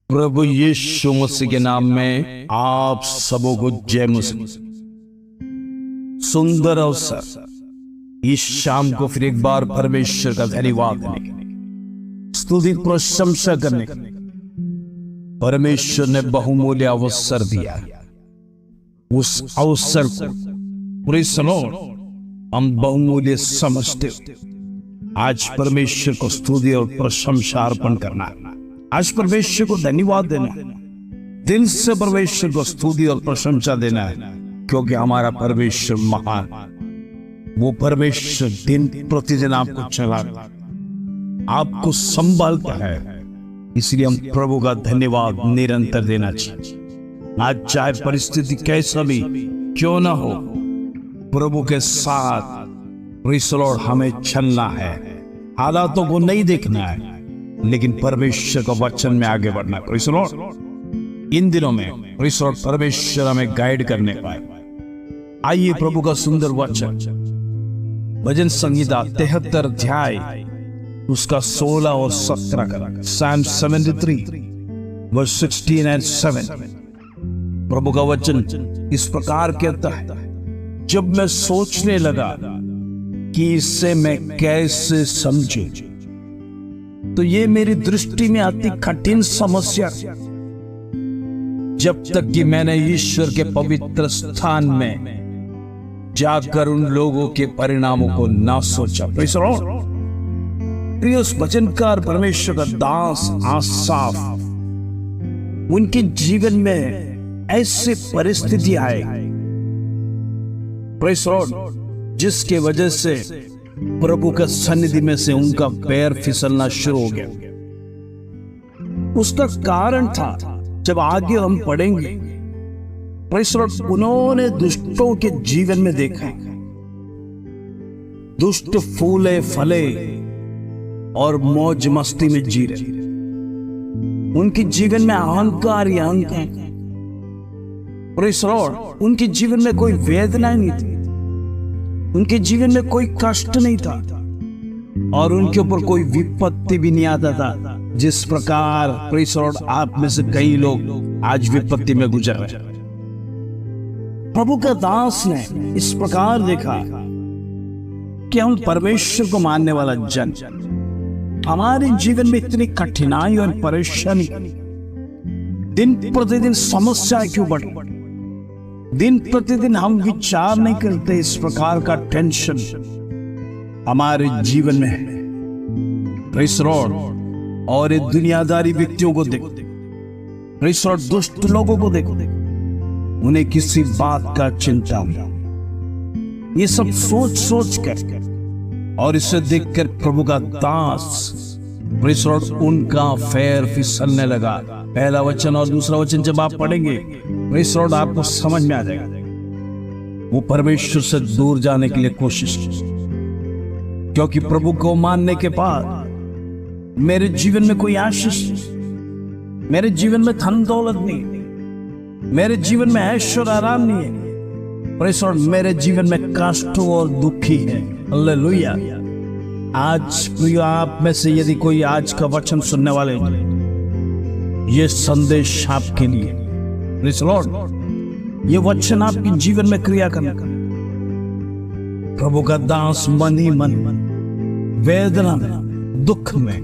प्रभु यीशु मसीह के नाम में आप सबों को जय मसीह। सुंदर अवसर इस शाम को फिर एक बार परमेश्वर का धन्यवाद देने के, स्तुति प्रशंसा करने के परमेश्वर ने बहुमूल्य अवसर दिया। उस अवसर को प्रेज़ द लॉर्ड हम बहुमूल्य समझते हो। आज परमेश्वर को स्तुति और प्रशंसा अर्पण करना है। आज परमेश्वर को धन्यवाद देना है, दिल से परमेश्वर को स्तुति और प्रशंसा देना है, क्योंकि हमारा परमेश्वर महान, वो परमेश्वर दिन प्रतिदिन आपको चलाता, आपको संभालता है। इसलिए हम प्रभु का धन्यवाद निरंतर देना चाहिए। आज चाहे परिस्थिति कैसा भी क्यों ना हो, प्रभु के साथ प्रेज़ द लॉर्ड हमें चलना है। हालातों को नहीं देखना है, लेकिन परमेश्वर का वचन में आगे बढ़ना है। प्रेज़ द लॉर्ड इन दिनों में प्रेज़ द लॉर्ड परमेश्वर हमें गाइड करने पाए। आइए प्रभु का सुंदर वचन भजन संहिता 73 अध्याय उसका 16 और 17 का Psalm 73 verse 16 and 7। प्रभु का वचन इस प्रकार कहता है, जब मैं सोचने लगा कि इससे मैं कैसे समझूं, तो ये मेरी दृष्टि में अति कठिन समस्या, जब तक कि मैंने ईश्वर के पवित्र स्थान में जाकर उन लोगों के परिणामों को ना सोचा। Praise the Lord. प्रिय उस वचनकार परमेश्वर का दास आसाफ, उनके जीवन में ऐसे परिस्थिति आए प्रेज़ द लॉर्ड, जिसके वजह से प्रभु का सन्निधि में से उनका पैर फिसलना शुरू हो गया। उसका कारण था, जब आगे हम पढ़ेंगे, प्रेज़ द लॉर्ड, उन्होंने दुष्टों के जीवन में देखा, दुष्ट फूले फले और मौज मस्ती में जी रहे। उनके जीवन में अहंकार ही अहंकार, प्रेज़ द लॉर्ड, उनके जीवन में कोई वेदना नहीं थी, उनके जीवन में कोई कष्ट नहीं था, और उनके ऊपर कोई विपत्ति भी नहीं आता था। जिस प्रकार प्रेज़ द लॉर्ड आप में से कई लोग आज विपत्ति में गुजर रहे। प्रभु का दास ने इस प्रकार देखा कि हम परमेश्वर को मानने वाला जन, हमारे जीवन में इतनी कठिनाई और परेशानी, दिन प्रतिदिन समस्याएं क्यों बढ़, दिन प्रतिदिन हम विचार नहीं करते, इस प्रकार का टेंशन हमारे जीवन में है। Praise the Lord. और ये दुनियादारी व्यक्तियों को देखो, प्रेज़ द लॉर्ड, दुष्ट लोगों को देखो, उन्हें किसी बात का चिंता नहीं। ये सब सोच सोच कर और इसे देखकर प्रभु का दास प्रेज़ द लॉर्ड उनका पैर फिसलने लगा। पहला वचन और दूसरा वचन जब आप पढ़ेंगे, प्रेज़ द लॉर्ड, आपको समझ में आ जाएगा। वो परमेश्वर से दूर जाने के लिए कोशिश की, क्योंकि प्रभु को मानने के बाद मेरे जीवन में कोई आशीष, मेरे जीवन में धन दौलत नहीं, मेरे जीवन में ऐश्वर्य आराम नहीं है, प्रेज़ द लॉर्ड, मेरे जीवन में कष्ट और दुखी है। हालेलुया। आज प्रिय आप में से यदि कोई आज का वचन सुनने वाले, ये संदेश आपके लिए, प्रेज़ द लॉर्ड, ये वचन आपके जीवन में क्रिया करने का। प्रभु का दास मन ही मन वेदना में, दुख में,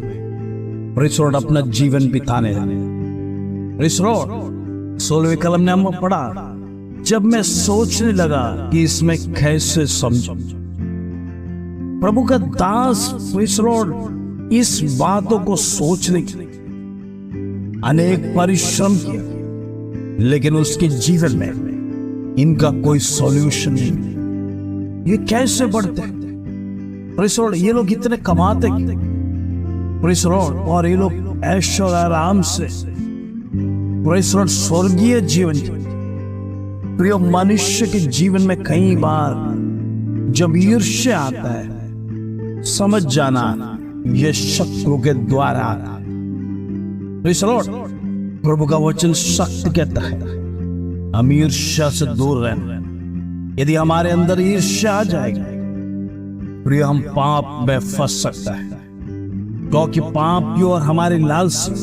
प्रेज़ द लॉर्ड, अपना जीवन बिताने लगे। Praise the Lord. 16वें कलम ने हम पढ़ा, जब मैं सोचने लगा कि इसमें कैसे समझूं। प्रभु का दास प्रेज़ द लॉर्ड इस बातों को सोचने के लिए अनेक परिश्रम किया, लेकिन उसके जीवन में इनका कोई सॉल्यूशन नहीं। ये कैसे बढ़ते हैं, प्रेज़ द लॉर्ड, ये लोग इतने कमाते, प्रेज़ द लॉर्ड, और ये लोग ऐश्वर्य आराम से, प्रेज़ द लॉर्ड, स्वर्गीय जीवन। प्रिय मनुष्य के जीवन में कई बार जब ईर्ष्या आता है, समझ जाना यह शत्रु के द्वारा आता है। Praise the Lord. प्रभु का वचन सत्य कहता है, हम ईर्ष्या से दूर रहना। यदि हमारे अंदर ईर्ष्या आ जाएगी, प्रिय, हम पाप में फंस सकता है, क्योंकि पाप की ओर हमारी लालसा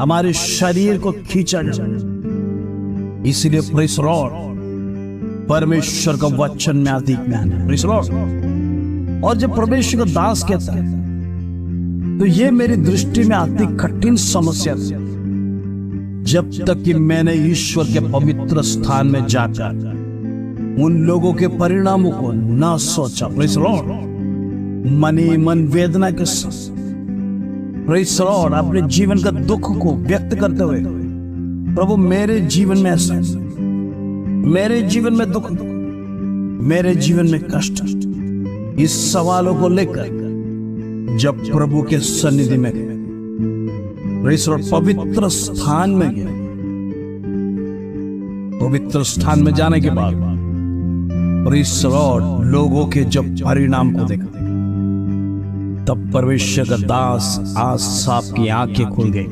हमारे शरीर को खींचा जाए। इसलिए प्रेज़ द लॉर्ड, परमेश्वर का वचन में अधिक ज्ञान है। Praise the Lord. और जब परमेश्वर का दास कहता है तो ये मेरी दृष्टि में अति कठिन समस्या थी, जब तक कि मैंने ईश्वर के पवित्र स्थान में जाकर उन लोगों के परिणामों को ना सोचा। Praise the Lord. मन ही मन वेदना के साथ प्रेज़ द लॉर्ड अपने जीवन का दुख को व्यक्त करते हुए, प्रभु मेरे जीवन में ऐसा, मेरे जीवन में दुख, मेरे जीवन में कष्ट, इस सवालों को लेकर जब प्रभु के सन्निधि में गए, प्रेज़ द लॉर्ड, पवित्र स्थान में गए, पवित्र स्थान में जाने के बाद प्रेज़ द लॉर्ड लोगों के जब परिणाम को देखा, तब परमेश्वर का दास आज साहब की आंखें खुल गई।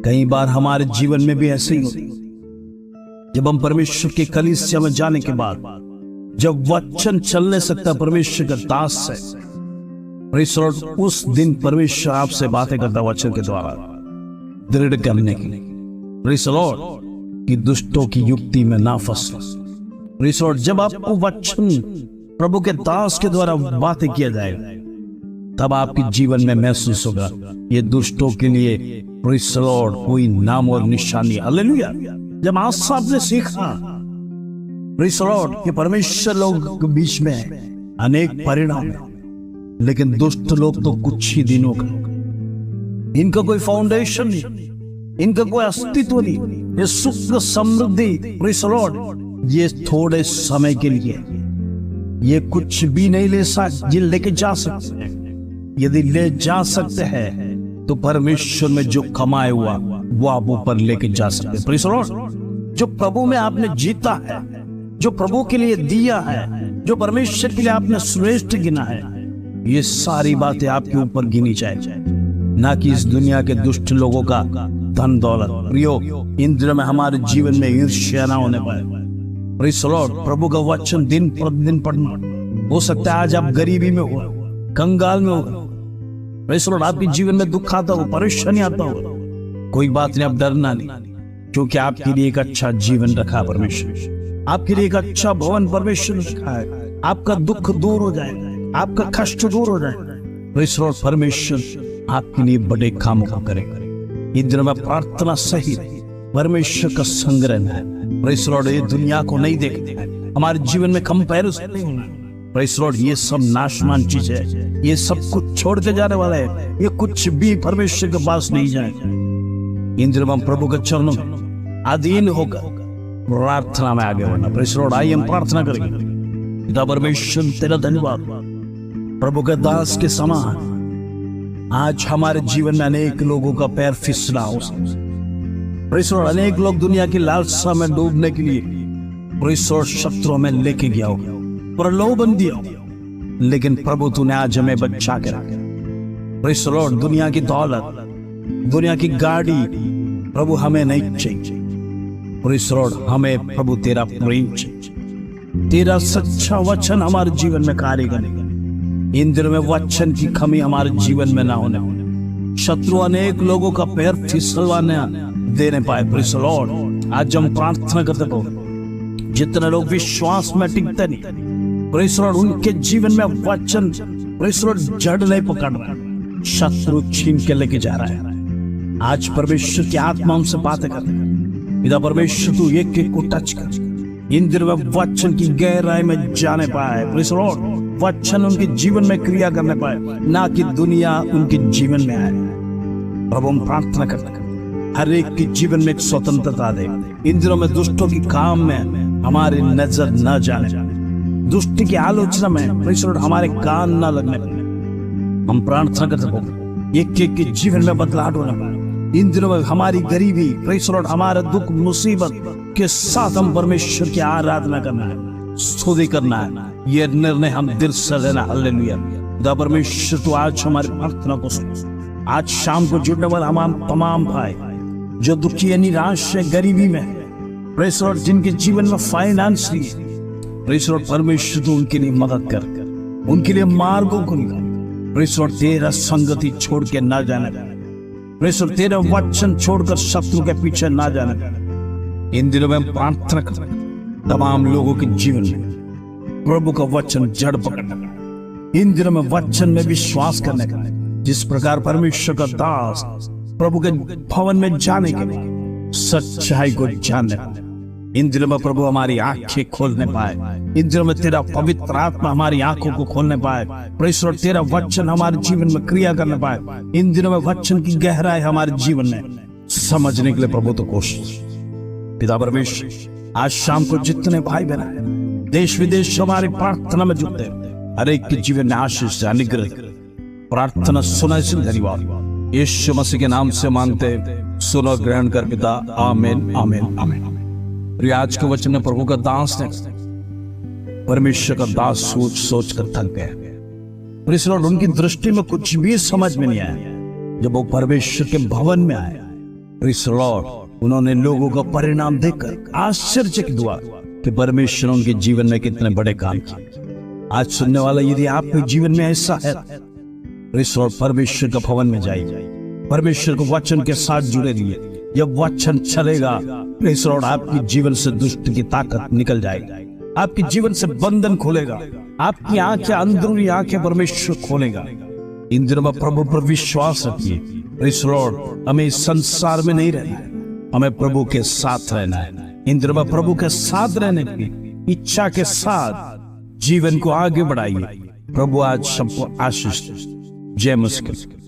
कई बार हमारे जीवन में भी ऐसे ही होती, जब हम परमेश्वर की कलीसिया में जाने के बाद जब वचन चल नहीं सकता परमेश्वर का दास से, प्रेज़ द लॉर्ड, उस दिन परमेश्वर आपसे बातें करता वचन के द्वारा दृढ़ करने के लिए। प्रेज़ द लॉर्ड, कि दुष्टों की युक्ति में ना फंसो। प्रेज़ द लॉर्ड, जब आपको वचन प्रभु के दास के द्वारा बातें किया जाएगा, तब आपके जीवन में महसूस होगा ये दुष्टों के लिए, प्रेज़ द लॉर्ड, कोई नाम और निशानी। हालेलुया। जब आसा आपने सीखा, प्रेज़ द लॉर्ड, कि परमेश्वर लोग के बीच में अनेक परिणाम है, लेकिन दुष्ट लोग तो कुछ ही दिनों का, इनका कोई फाउंडेशन नहीं, इनका कोई अस्तित्व नहीं। ये सुख समृद्धि, प्रेज़ द लॉर्ड, ये थोड़े समय के लिए, ये कुछ भी नहीं लेके जा सकते। यदि ले जा सकते हैं तो परमेश्वर में जो कमाए हुआ वो आप ऊपर लेके जा सकते हैं। Praise the Lord. जो प्रभु में आपने जीता है, जो प्रभु के लिए दिया है, जो परमेश्वर के लिए आपने श्रेष्ठ गिना है, ये सारी बातें आपके ऊपर गिनी जाए, ना कि इस दुनिया के दुष्ट लोगों का धन दौलत। प्रियो, इन दिनों में हमारे जीवन में ईर्ष्या ना होने पाए। प्रेज़ द लॉर्ड, प्रभु का वचन दिन प्रतिदिन पढ़ना। हो सकता है आज आप गरीबी में हो, कंगाल में हो, प्रेज़ द लॉर्ड, आपके जीवन में दुख आता हो, परेशानी आता हो, कोई बात नहीं, आप डरना नहीं, क्योंकि आपके लिए एक अच्छा जीवन रखा परमेश्वर, आपके लिए एक अच्छा भवन परमेश्वर रखा है। आपका दुख दूर हो जाएगा, आपका कष्ट दूर हो जाएगा। प्रेज़ द लॉर्ड, परमेश्वर आपके लिए बड़े काम करेगा। इन दिनों में प्रार्थना सही, परमेश्वर का संग्रह है। प्रेज़ द लॉर्ड, ये दुनिया को नहीं देखते हैं, हमारे जीवन में कंपैरिजन नहीं होना। प्रेज़ द लॉर्ड, ये सब नाशवान चीज है, ये सब कुछ छोड़ के जाने वाला है, ये कुछ भी परमेश्वर के पास नहीं जाएगा। इन दिनों हम प्रभु के चरणों में अधीन होकर प्रार्थना में आगे बढ़ना। प्रेज़ द लॉर्ड, आइए हम प्रार्थना करेंगे। पिता परमेश्वर, तेरा धन्यवाद, प्रभु के दास के समान आज हमारे जीवन में अनेक लोगों का पैर फिसला हो। प्रेज़ द लॉर्ड, अनेक लोग दुनिया की लालसा में डूबने के लिए प्रेज़ द लॉर्ड शत्रुओं में लेके गया हो, प्रलोभन दिया, लेकिन प्रभु तूने आज हमें बचा के रखा। प्रेज़ द लॉर्ड, दुनिया की दौलत, दुनिया की गाड़ी प्रभु हमें नहीं चाहिए। प्रेज़ द लॉर्ड, हमें प्रभु तेरा प्रेम चाहिए, तेरा सच्चा वचन हमारे जीवन में कार्य करेगा। इन दिनों में वचन की कमी हमारे जीवन में ना होने पाए, शत्रु अनेक लोगों का पैर फिसलवाने देने पाए। प्रेज़ द लॉर्ड, आज हम प्रार्थना करते हो, जितने लोग विश्वास में टिकते नहीं, प्रेज़ द लॉर्ड, उनके जीवन में वचन प्रेज़ द लॉर्ड जड़ नहीं पकड़ रहा, शत्रु छीन के लेके जा रहा है। आज परमेश्वर की आत्मा हमसे बातें कर, पिता परमेश्वर, तू एक एक को टच कर, इन दिनों में वचन की गहराई में जाने पाए। प्रेज़ द लॉर्ड, वचन उनके जीवन में क्रिया करने पाए, ना कि दुनिया उनके जीवन में आए। प्रभु हम प्रार्थना करते हैं, हर एक के जीवन में एक स्वतंत्रता दे। इन दिनों में दुष्टों की काम में हमारी नजर न जाने, दुष्ट की आलोचना में प्रेज़ द लॉर्ड हमारे कान न लगने पाए। हम प्रार्थना करते हैं, एक एक के जीवन में बदलाव होना पाए। इन दिनों में हमारी गरीबी, प्रेज़ द लॉर्ड, हमारा दुख मुसीबत के साथ हम परमेश्वर की आराधना करना है, स्तुति करना है, ये निर्णय हम दिल से लेना। हालेलुया। खुदा परमेश्वर, तो आज हमारी प्रार्थना को सुन। आज शाम को जुड़ने वाला हम तमाम भाई जो दुखी है, निराश है, गरीबी में है, प्रेज़ द लॉर्ड, जिनके जीवन में फाइनेंस नहीं है, प्रेज़ द लॉर्ड, परमेश्वर तो उनके लिए मदद कर, उनके लिए मार्गों को निकाल। प्रेज़ द लॉर्ड, तेरा संगति छोड़ के ना जाने, परमेश्वर तेरा वचन छोड़कर शत्रु के पीछे ना जाने। इन दिनों में प्रार्थना कर तमाम लोगों के जीवन में प्रभु का वचन जड़ पकड़ने का, इन दिनों में वचन में विश्वास करने का, जिस प्रकार परमेश्वर का दास प्रभु के भवन में जाने के लिए सच्चाई को जानने का। इन दिनों में प्रभु हमारी आंखें खोलने पाए, इन दिनों में तेरा पवित्र आत्मा हमारी आंखों को खोलने पाए, परमेश्वर तेरा वचन हमारे जीवन में क्रिया करने पाए, इन दिनों में वचन की गहराई हमारे जीवन में समझने के लिए प्रभु तो कोशिश। पिता परमेश्वर, आज शाम को जितने भाई बहन देश विदेश हमारी प्रार्थना में जुटते, हर एक के जीवन में आशीष से अनुग्रह, प्रार्थना सुना से धन्यवाद यीशु मसीह के नाम से मांगते, सुनो ग्रहण कर पिता, आमीन आमीन आमीन। आज के वचन में प्रभु का दास ने, परमेश्वर का दास सोच सोच कर थक गया। उनकी दृष्टि में कुछ भी समझ में नहीं आया। जब वो परमेश्वर के भवन में आए, उन्होंने लोगों का परिणाम देखकर आश्चर्यचकित हुआ कि परमेश्वर उनके जीवन में कितने बड़े काम किए। आज सुनने वाला, यदि आपके जीवन में ऐसा है, परमेश्वर का भवन में जाइए, परमेश्वर के वचन के साथ जुड़े रहिए। जब वचन चलेगा, आपकी जीवन से दुष्ट की ताकत निकल जाएगी, आपके जीवन से बंधन खोलेगा, आपकी आंखें, अंदरूनी आंखें परमेश्वर खोलेगा। इन दिनों में प्रभु पर विश्वास रखिए। हमें इस संसार में नहीं रहना है, हमें प्रभु के साथ रहना है। इन दिनों में प्रभु के साथ रहने की इच्छा के साथ जीवन को आगे बढ़ाइए। प्रभु आज सबको आशीष। जय मसीह।